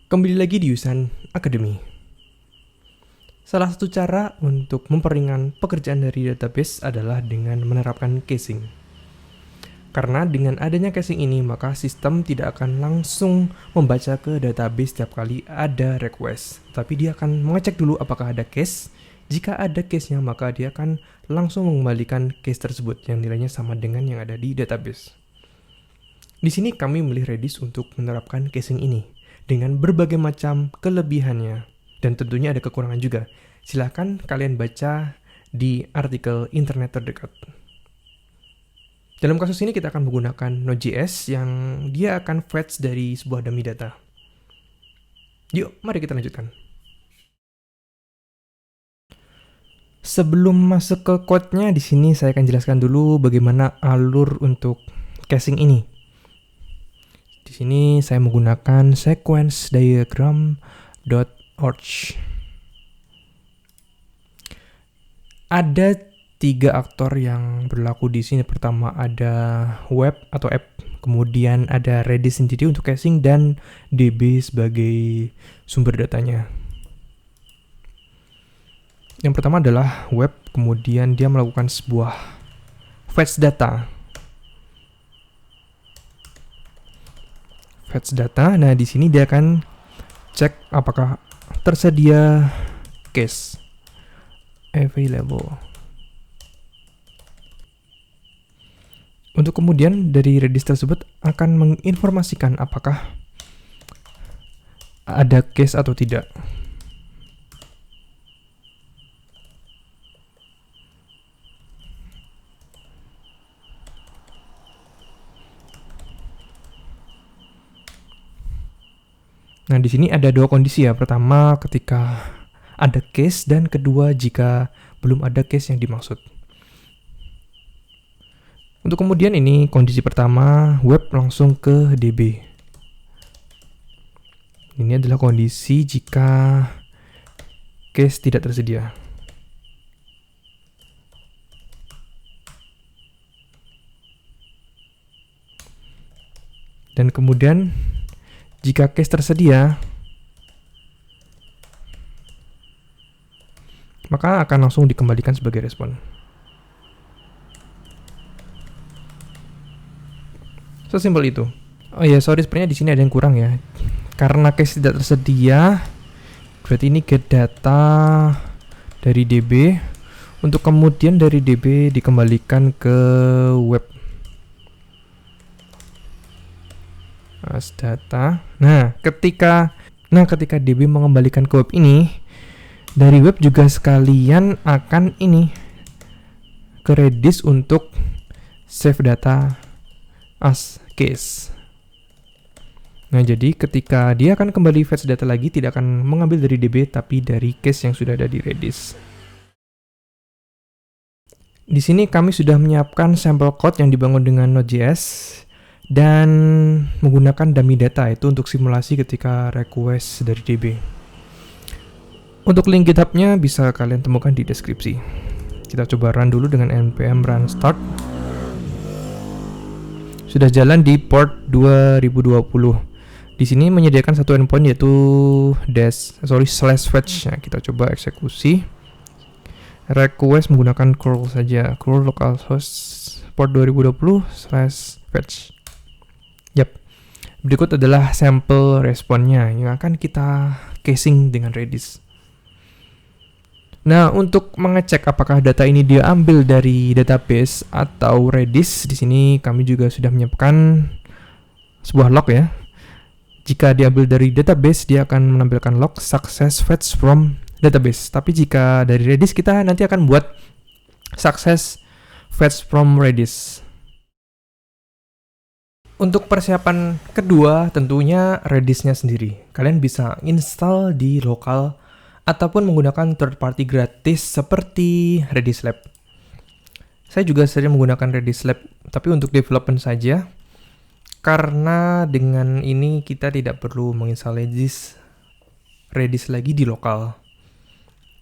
Kembali lagi di Yusan Academy. Salah satu cara untuk memperingan pekerjaan dari database adalah dengan menerapkan caching. Karena dengan adanya caching ini, maka sistem tidak akan langsung membaca ke database setiap kali ada request. Tapi dia akan mengecek dulu apakah ada cache. Jika ada cache-nya, maka dia akan langsung mengembalikan cache tersebut yang nilainya sama dengan yang ada di database. Di sini kami memilih Redis untuk menerapkan caching ini dengan berbagai macam kelebihannya. Dan tentunya ada kekurangan juga. Silahkan kalian baca di artikel internet terdekat. Dalam kasus ini kita akan menggunakan Node.js yang dia akan fetch dari sebuah dummy data. Yuk, mari kita lanjutkan. Sebelum masuk ke code-nya, di sini saya akan jelaskan dulu bagaimana alur untuk caching ini. Di sini saya menggunakan sequence diagram.org. Ada 3 aktor yang berlaku di sini. Pertama ada web atau app, kemudian ada Redis sendiri untuk caching dan DB sebagai sumber datanya. Yang pertama adalah web, kemudian dia melakukan sebuah fetch data. Nah di sini dia akan cek apakah tersedia cache available. Untuk kemudian dari Redis tersebut akan menginformasikan apakah ada cache atau tidak. Nah, di sini ada 2 kondisi ya. Pertama, ketika ada cache, dan kedua, jika belum ada cache yang dimaksud. Untuk kemudian ini kondisi pertama, web langsung ke DB. Ini adalah kondisi jika cache tidak tersedia. Dan kemudian jika cache tersedia, maka akan langsung dikembalikan sebagai respon. Sesimpel itu. Oh ya, sorry, sebenarnya di sini ada yang kurang ya. Karena cache tidak tersedia, berarti ini get data dari DB, untuk kemudian dari DB dikembalikan ke web. As data. Nah, ketika DB mengembalikan ke web ini, dari web juga sekalian akan ini ke Redis untuk save data as cache. Nah, jadi ketika dia akan kembali fetch data lagi, tidak akan mengambil dari DB tapi dari cache yang sudah ada di Redis. Di sini kami sudah menyiapkan sampel code yang dibangun dengan Node.js dan menggunakan dummy data itu untuk simulasi ketika request dari DB. Untuk link GitHub-nya bisa kalian temukan di deskripsi. Kita coba run dulu dengan npm run start. Sudah jalan di port 2020. Di sini menyediakan satu endpoint yaitu /fetch. Nah, kita coba eksekusi. Request menggunakan curl saja, curl localhost port 2020/fetch. Yap. Berikut adalah sampel responnya yang akan kita caching dengan Redis. Nah, untuk mengecek apakah data ini dia ambil dari database atau Redis, di sini kami juga sudah menyiapkan sebuah log ya. Jika diambil dari database, dia akan menampilkan log success fetch from database. Tapi jika dari Redis, kita nanti akan buat success fetch from Redis. Untuk persiapan kedua, tentunya Redis-nya sendiri. Kalian bisa install di lokal ataupun menggunakan third party gratis seperti Redis Lab. Saya juga sering menggunakan Redis Lab, tapi untuk development saja. Karena dengan ini kita tidak perlu menginstal Redis lagi di lokal.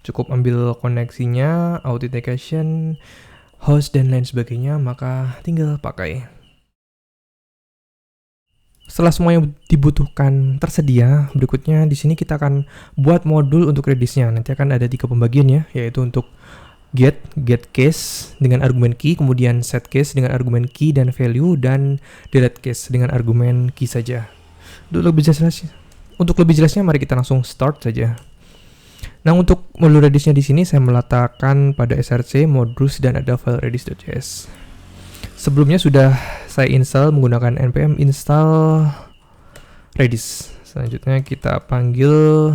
Cukup ambil koneksinya, authentication, host, dan lain sebagainya, maka tinggal pakai. Setelah semua yang dibutuhkan tersedia, berikutnya di sini kita akan buat modul untuk Redis-nya. Nanti akan ada 3 pembagian ya, yaitu untuk get case dengan argumen key, kemudian set case dengan argumen key dan value, dan delete case dengan argumen key saja. Untuk lebih jelasnya, mari kita langsung start saja. Nah, untuk modul Redis-nya di sini saya meletakkan pada src modus dan ada file redis.js. Sebelumnya sudah saya install menggunakan npm install Redis. Selanjutnya kita panggil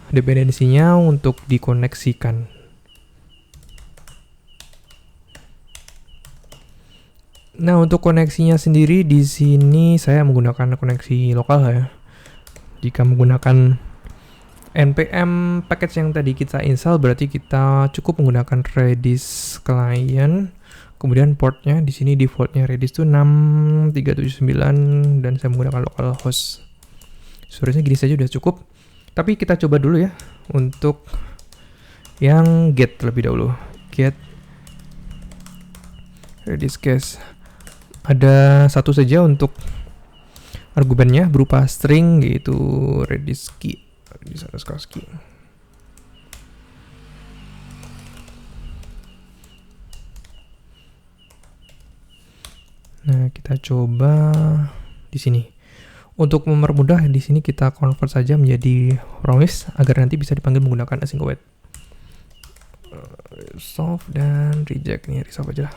dependensinya untuk dikoneksikan. Nah, untuk koneksinya sendiri di sini saya menggunakan koneksi lokal ya. Jika menggunakan npm package yang tadi kita install, berarti kita cukup menggunakan Redis client. Kemudian portnya di sini defaultnya Redis itu 6379 dan saya menggunakan localhost. Storage-nya gini saja udah cukup. Tapi kita coba dulu ya untuk yang get terlebih dahulu. Get Redis case. Ada satu saja untuk argumennya berupa string, yaitu Redis key. Redis _key. Nah, kita coba di sini. Untuk mempermudah, di sini kita convert saja menjadi promise agar nanti bisa dipanggil menggunakan async await. Resolve dan reject nih, resolve aja lah.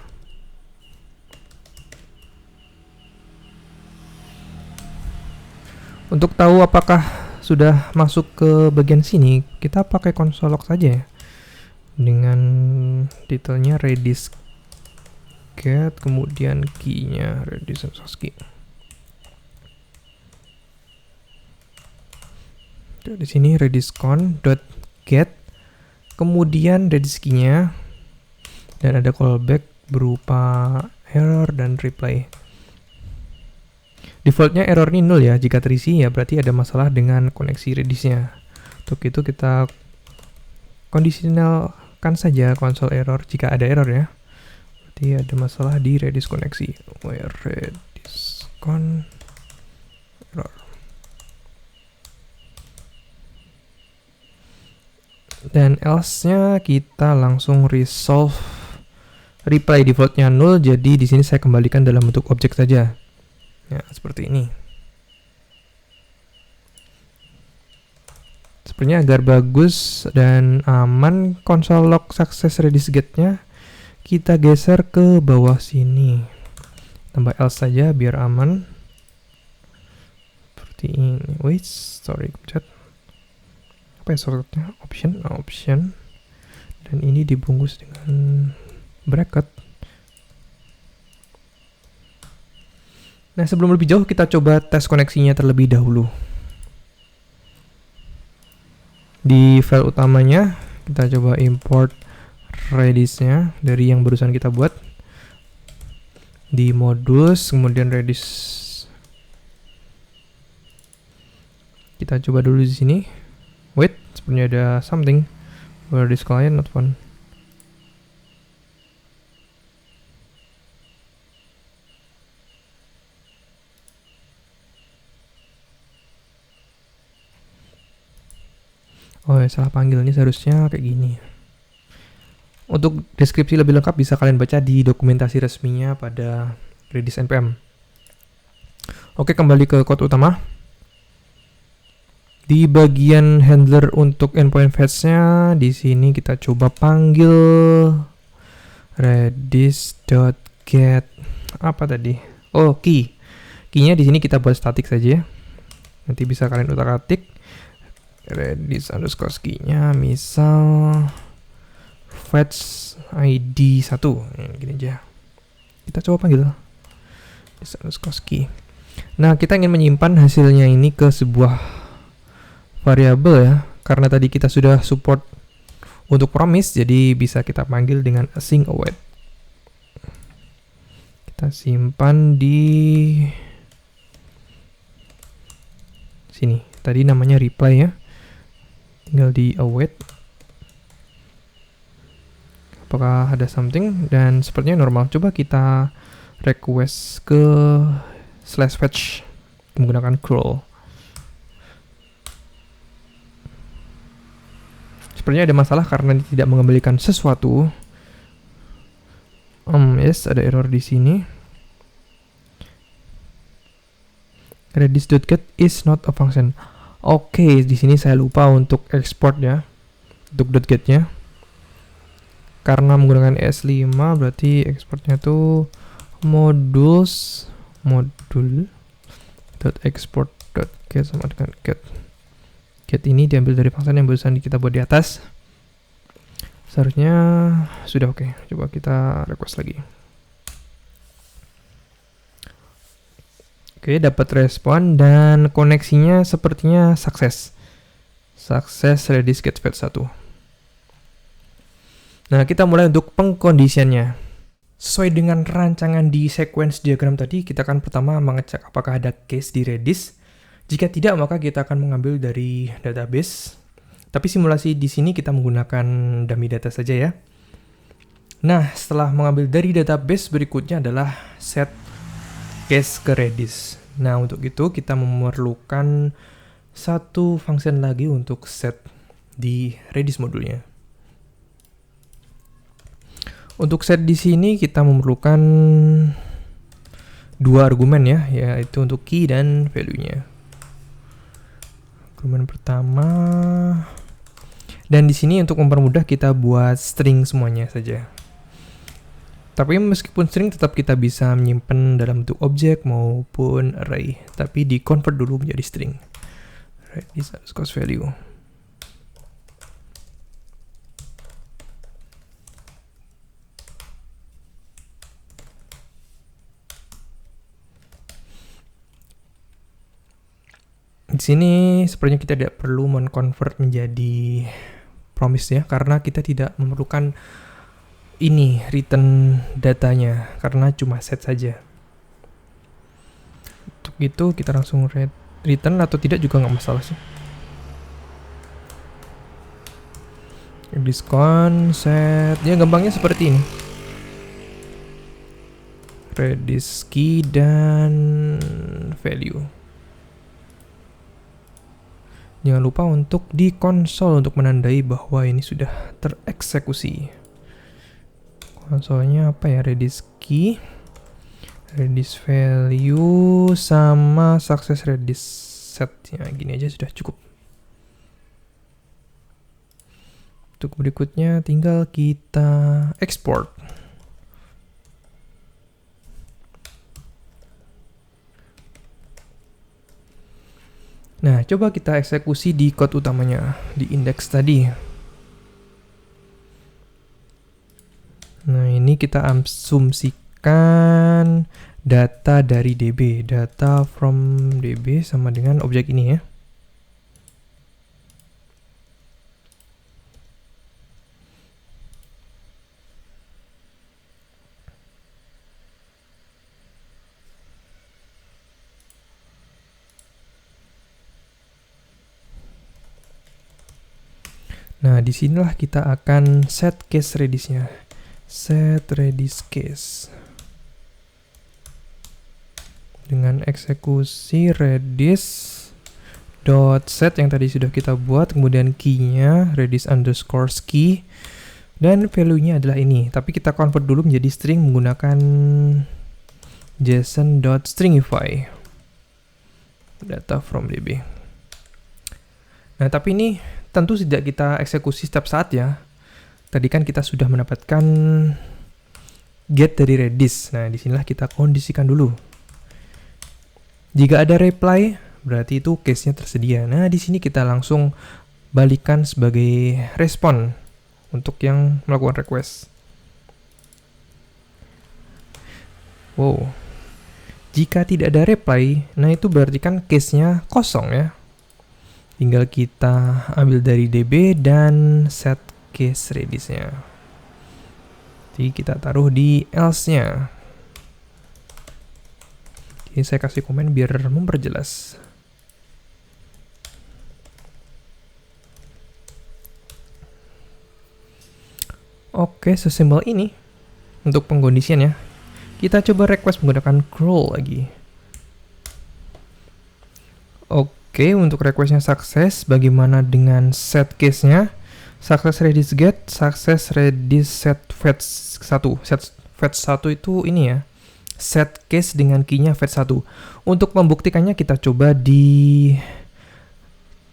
Untuk tahu apakah sudah masuk ke bagian sini, kita pakai console log saja ya. Dengan detailnya Redis get, kemudian key-nya Redis _key. Di sini rediscon.get, kemudian Redis key-nya, dan ada callback berupa error dan reply. Defaultnya error ini 0 ya. Jika terisi ya berarti ada masalah dengan koneksi Redis-nya. Untuk itu kita kondisionalkan saja console error jika ada error ya. Berarti ada masalah di Redis koneksi. Where rediscon error. Dan else-nya kita langsung resolve reply, defaultnya 0, jadi di sini saya kembalikan dalam bentuk objek saja. Ya, seperti ini. Sepertinya agar bagus dan aman console log success Redis get-nya, kita geser ke bawah sini. Tambah else saja biar aman. Seperti ini. Wait, sorry, chat. Apa ya shortcutnya? Option. Dan ini dibungkus dengan bracket. Nah, sebelum lebih jauh kita coba tes koneksinya terlebih dahulu. Di file utamanya kita coba import Redis-nya dari yang barusan kita buat. Di modus, kemudian Redis. Kita coba dulu di sini. Wait, sebenarnya ada something. Where this client not found. Oh ya, salah panggil, ini seharusnya kayak gini. Untuk deskripsi lebih lengkap bisa kalian baca di dokumentasi resminya pada Redis npm. Oke, kembali ke code utama. Di bagian handler untuk endpoint fetch-nya, di sini kita coba panggil redis.get apa tadi? Oh, key. Key-nya di sini kita buat static saja. Nanti bisa kalian utak-atik. Redis _key-nya misal fetch id 1. Gini aja. Kita coba panggil Redis _key. Nah, kita ingin menyimpan hasilnya ini ke sebuah variabel ya, karena tadi kita sudah support untuk promise, jadi bisa kita panggil dengan async await. Kita simpan di sini. Tadi namanya reply ya, tinggal di await. Apakah ada something? Dan sepertinya normal. Coba kita request ke /fetch menggunakan curl. Sepertinya ada masalah karena tidak mengembalikan sesuatu. Yes, ada error di sini. Redis.get is not a function. Oke, di sini saya lupa untuk export ya, untuk .get-nya. Karena menggunakan ES5 berarti exportnya tuh modul.export.get sama dengan get. Get ini diambil dari function yang barusan kita buat di atas. Seharusnya sudah oke. Coba kita request lagi. Oke, dapat respon dan koneksinya sepertinya sukses. Sukses Redis get fetch 1. Nah, kita mulai untuk pengkondisiannya. Sesuai dengan rancangan di sequence diagram tadi, kita akan pertama mengecek apakah ada case di Redis. Jika tidak, maka kita akan mengambil dari database. Tapi simulasi di sini kita menggunakan dummy data saja ya. Nah, setelah mengambil dari database, berikutnya adalah set case ke Redis. Nah, untuk itu kita memerlukan satu function lagi untuk set di Redis modulnya. Untuk set di sini kita memerlukan dua argumen ya, yaitu untuk key dan value-nya. Argumen pertama, dan di sini untuk mempermudah kita buat string semuanya saja. Tapi meskipun string tetap kita bisa menyimpan dalam bentuk objek maupun array, tapi di convert dulu menjadi string. Redis underscore value. Di sini sepertinya kita tidak perlu men-convert menjadi promise ya, karena kita tidak memerlukan ini return datanya, karena cuma set saja. Untuk itu kita langsung return atau tidak juga nggak masalah sih. Redis-con set, ya gampangnya seperti ini. Redis key dan value. Jangan lupa untuk di konsol untuk menandai bahwa ini sudah tereksekusi. Konsolnya apa ya? Redis key, Redis value, sama success Redis set. Ya, gini aja sudah cukup. Untuk berikutnya tinggal kita export. Nah, coba kita eksekusi di code utamanya, di index tadi. Nah, ini kita asumsikan data dari DB, data from DB sama dengan objek ini ya. Nah, disinilah kita akan set case Redis-nya. Set Redis case. Dengan eksekusi Redis dot set yang tadi sudah kita buat, kemudian key-nya Redis underscore key, dan value-nya adalah ini. Tapi kita convert dulu menjadi string menggunakan json.stringify data from DB. Nah, tapi ini tentu tidak kita eksekusi setiap saat ya. Tadi kan kita sudah mendapatkan get dari Redis. Nah, disinilah kita kondisikan dulu. Jika ada reply, berarti itu case-nya tersedia. Nah, di sini kita langsung balikan sebagai respon untuk yang melakukan request. Wow. Jika tidak ada reply, nah itu berarti kan case-nya kosong ya. Tinggal kita ambil dari DB dan set case Redis-nya. Jadi kita taruh di else-nya. Ini saya kasih komen biar memperjelas. Oke, sesimpel ini untuk pengkondisian ya. Kita coba request menggunakan curl lagi. Oke, untuk requestnya sukses, bagaimana dengan set case-nya? Sukses Redis get, sukses Redis set fetch 1. Set fetch 1 itu ini ya, set case dengan key-nya fetch 1. Untuk membuktikannya kita coba di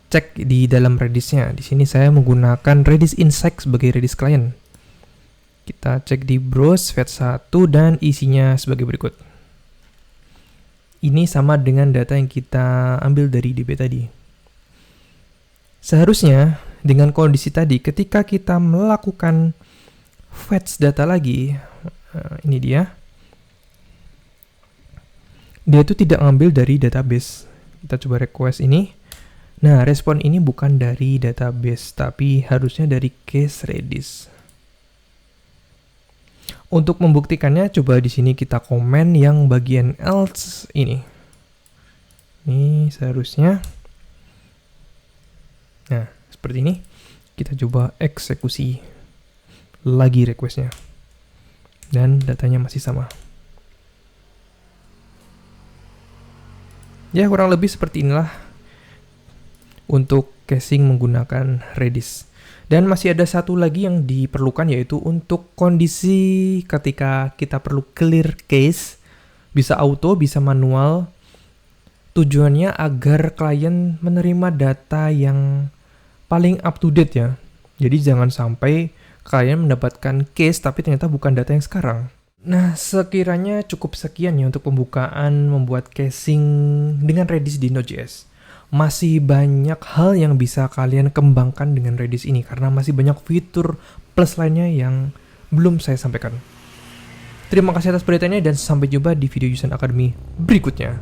cek di dalam Redis-nya. Di sini saya menggunakan Redis Insight sebagai Redis client. Kita cek di browse fetch 1 dan isinya sebagai berikut. Ini sama dengan data yang kita ambil dari DB tadi. Seharusnya dengan kondisi tadi, ketika kita melakukan fetch data lagi, ini dia itu tidak ngambil dari database. Kita coba request ini. Nah, respon ini bukan dari database, tapi harusnya dari case Redis. Untuk membuktikannya, coba di sini kita komen yang bagian else ini. Ini seharusnya. Nah, seperti ini. Kita coba eksekusi lagi requestnya. Dan datanya masih sama. Ya, kurang lebih seperti inilah untuk caching menggunakan Redis. Dan masih ada satu lagi yang diperlukan, yaitu untuk kondisi ketika kita perlu clear cache, bisa auto, bisa manual. Tujuannya agar klien menerima data yang paling up to date ya. Jadi jangan sampai klien mendapatkan cache tapi ternyata bukan data yang sekarang. Nah, sekiranya cukup sekian ya untuk pembukaan membuat caching dengan Redis di Node.js. Masih banyak hal yang bisa kalian kembangkan dengan Redis ini karena masih banyak fitur plus lainnya yang belum saya sampaikan. Terima kasih atas perhatiannya dan sampai jumpa di video Yusen Academy berikutnya.